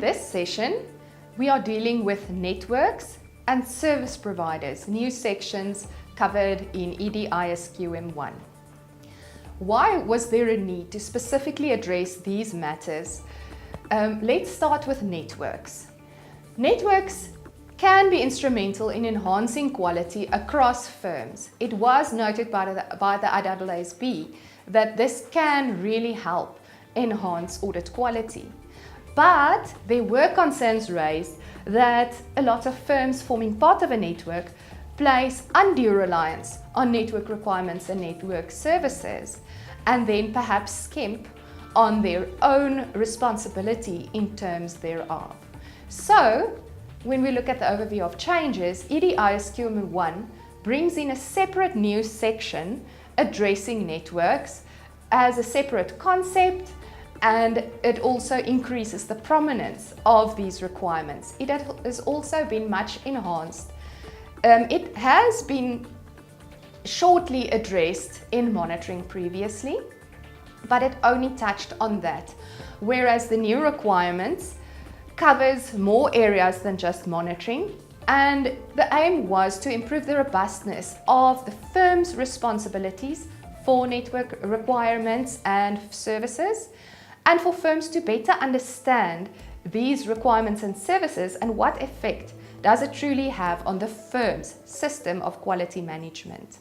this session, we are dealing with networks and service providers, new sections covered in ED-ISQM1. Why was there a need to specifically address these matters? Let's start with networks. Networks can be instrumental in enhancing quality across firms. It was noted by the IAASB that this can really help enhance audit quality. But there were concerns raised that a lot of firms forming part of a network place undue reliance on network requirements and network services, and then perhaps skimp on their own responsibility in terms thereof. So, when we look at the overview of changes, ED-ISQM1 brings in a separate new section addressing networks as a separate concept, and it also increases the prominence of these requirements. It has also been much enhanced. It has been shortly addressed in monitoring previously, but it only touched on that, whereas the new requirements covers more areas than just monitoring, and the aim was to improve the robustness of the firm's responsibilities for network requirements and services, and for firms to better understand these requirements and services and what effect does it truly have on the firm's system of quality management.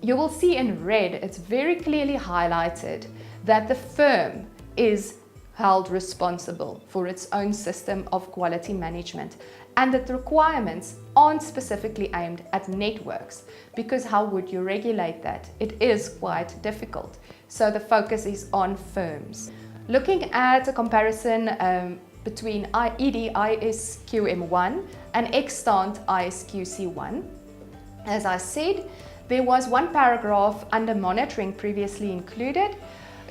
You will see in red, it's very clearly highlighted that the firm is held responsible for its own system of quality management, and that the requirements aren't specifically aimed at networks, because how would you regulate that? It is quite difficult. So the focus is on firms. Looking at a comparison between ED-ISQM1 and extant ISQC1, as I said, there was one paragraph under monitoring previously included,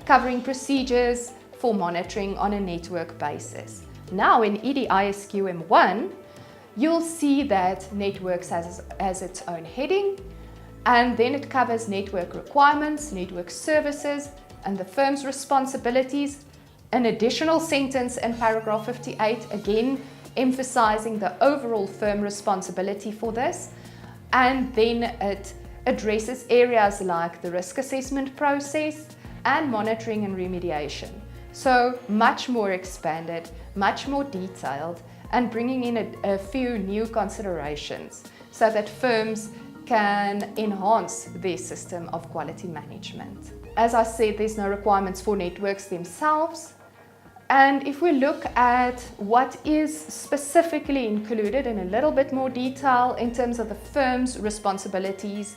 covering procedures for monitoring on a network basis. Now in ED-ISQM1, you'll see that networks has its own heading, and then it covers network requirements, network services, and the firm's responsibilities. An additional sentence in paragraph 58, again emphasizing the overall firm responsibility for this, and then it addresses areas like the risk assessment process and monitoring and remediation. So much more expanded, much more detailed, and bringing in a few new considerations so that firms can enhance their system of quality management. As I said, there's no requirements for networks themselves. And if we look at what is specifically included in a little bit more detail in terms of the firm's responsibilities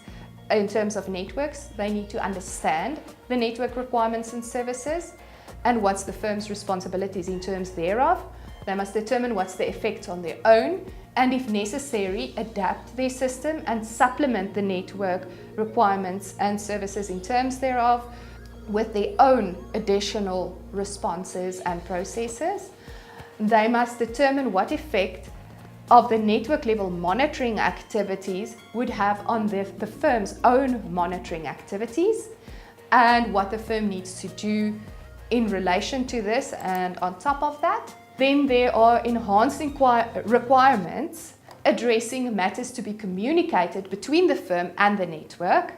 in terms of networks, they need to understand the network requirements and services and what's the firm's responsibilities in terms thereof. They must determine what's the effect on their own, and if necessary, adapt their system and supplement the network requirements and services in terms thereof with their own additional responses and processes. They must determine what effect of the network level monitoring activities would have on the firm's own monitoring activities, and what the firm needs to do in relation to this. And on top of that, then there are enhanced requirements addressing matters to be communicated between the firm and the network,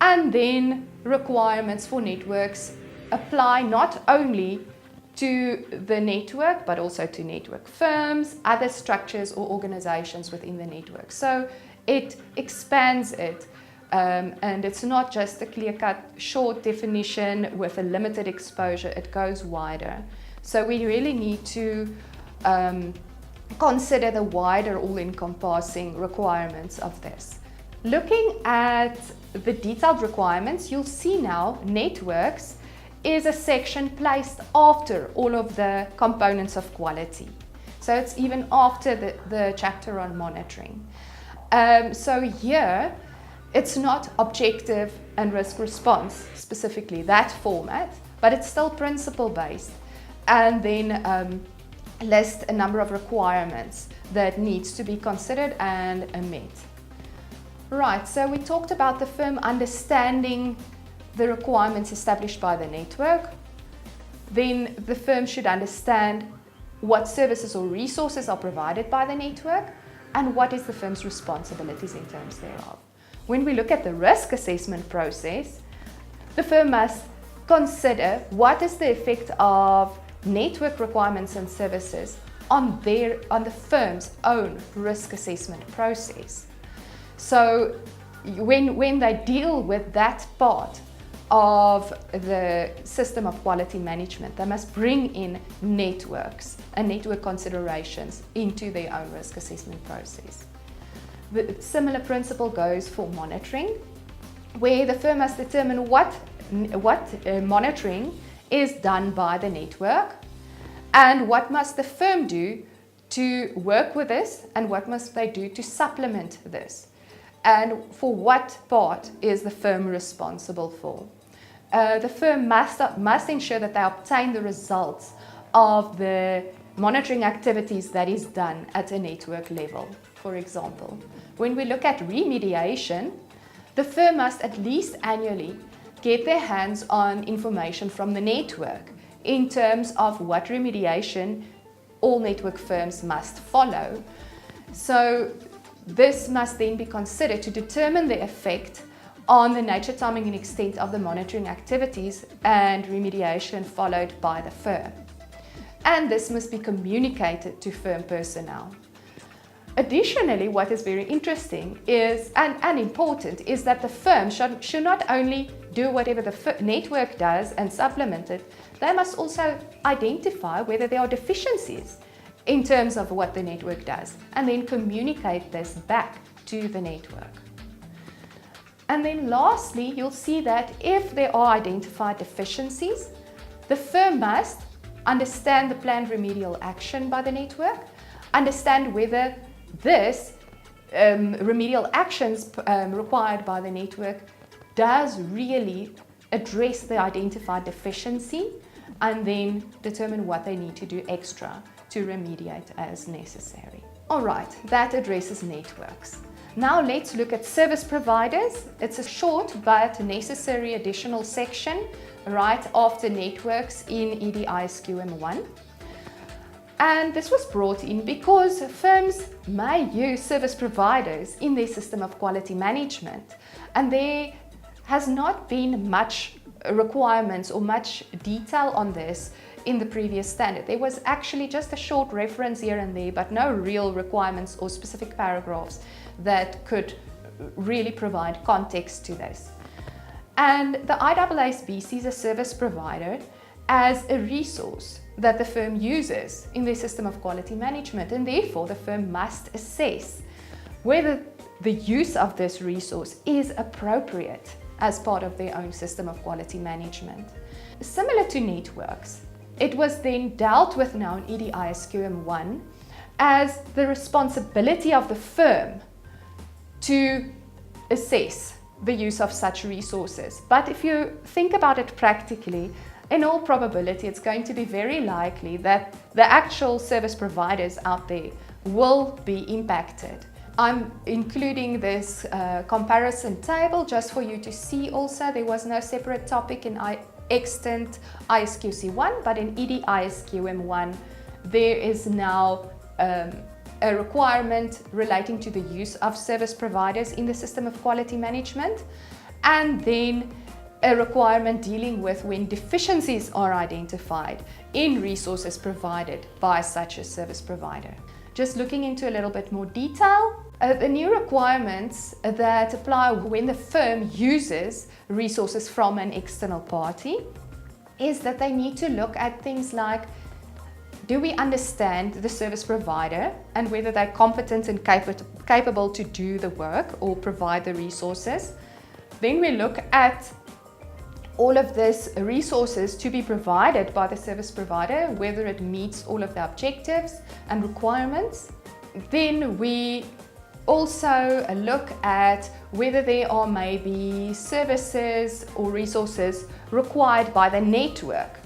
and then requirements for networks apply not only to the network but also to network firms, other structures or organizations within the network. So it expands it, and it's not just a clear-cut short definition with a limited exposure, it goes wider. So we really need to consider the wider all-encompassing requirements of this. Looking at the detailed requirements, you'll see now networks is a section placed after all of the components of quality. So it's even after the chapter on monitoring. So here, it's not objective and risk response, specifically that format, but it's still principle-based, and then list a number of requirements that needs to be considered and met. Right, so we talked about the firm understanding the requirements established by the network. Then the firm should understand what services or resources are provided by the network, and what is the firm's responsibilities in terms thereof. When we look at the risk assessment process, the firm must consider what is the effect of network requirements and services on the firm's own risk assessment process. So when they deal with that part of the system of quality management, they must bring in networks and network considerations into their own risk assessment process. The similar principle goes for monitoring, where the firm must determine what monitoring is done by the network, and what must the firm do to work with this, and what must they do to supplement this, and for what part is the firm responsible for. The firm must ensure that they obtain the results of the monitoring activities that is done at a network level. For example, when we look at remediation, the firm must at least annually get their hands on information from the network in terms of what remediation all network firms must follow. So this must then be considered to determine the effect on the nature, timing and extent of the monitoring activities and remediation followed by the firm. And this must be communicated to firm personnel. Additionally, what is very interesting is, and important, is that the firm should not only do whatever the network does and supplement it, they must also identify whether there are deficiencies in terms of what the network does, and then communicate this back to the network. And then lastly, you'll see that if there are identified deficiencies, the firm must understand the planned remedial action by the network, understand whether this remedial actions required by the network does really address the identified deficiency, and then determine what they need to do extra to remediate as necessary. All right, that addresses networks. Now let's look at service providers. It's a short but necessary additional section right after networks in EDISQM1. And this was brought in because firms may use service providers in their system of quality management, and there has not been much requirements or much detail on this in the previous standard. There was actually just a short reference here and there, but no real requirements or specific paragraphs that could really provide context to this. And the IAASB sees a service provider as a resource that the firm uses in their system of quality management, and therefore the firm must assess whether the use of this resource is appropriate as part of their own system of quality management. Similar to networks, it was then dealt with now in EDISQM1 as the responsibility of the firm to assess the use of such resources. But if you think about it practically, in all probability, it's going to be very likely that the actual service providers out there will be impacted. I'm including this comparison table just for you to see also. There was no separate topic in extant ISQC1, but in EDISQM1, there is now a requirement relating to the use of service providers in the system of quality management, and then a requirement dealing with when deficiencies are identified in resources provided by such a service provider. Just looking into a little bit more detail, the new requirements that apply when the firm uses resources from an external party is that they need to look at things like, do we understand the service provider and whether they're competent and capable to do the work or provide the resources? Then we look at all of these resources to be provided by the service provider, whether it meets all of the objectives and requirements. Then we also look at whether there are maybe services or resources required by the network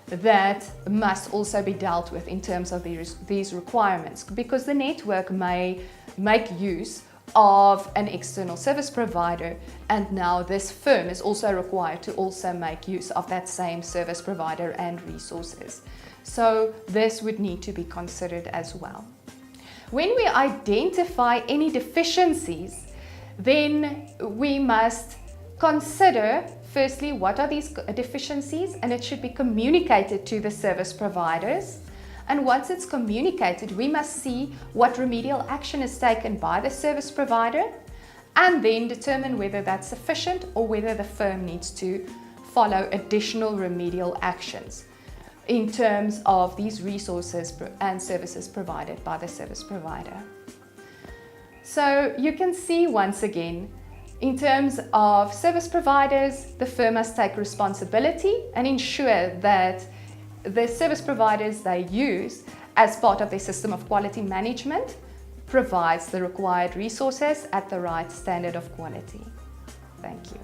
that must also be dealt with in terms of these requirements, because the network may make use of an external service provider, and now this firm is also required to also make use of that same service provider and resources. So this would need to be considered as well. When we identify any deficiencies, then we must consider firstly what are these deficiencies, and it should be communicated to the service providers. And once it's communicated, we must see what remedial action is taken by the service provider, and then determine whether that's sufficient or whether the firm needs to follow additional remedial actions in terms of these resources and services provided by the service provider. So you can see once again, in terms of service providers, the firm must take responsibility and ensure that the service providers they use as part of their system of quality management provides the required resources at the right standard of quality. Thank you.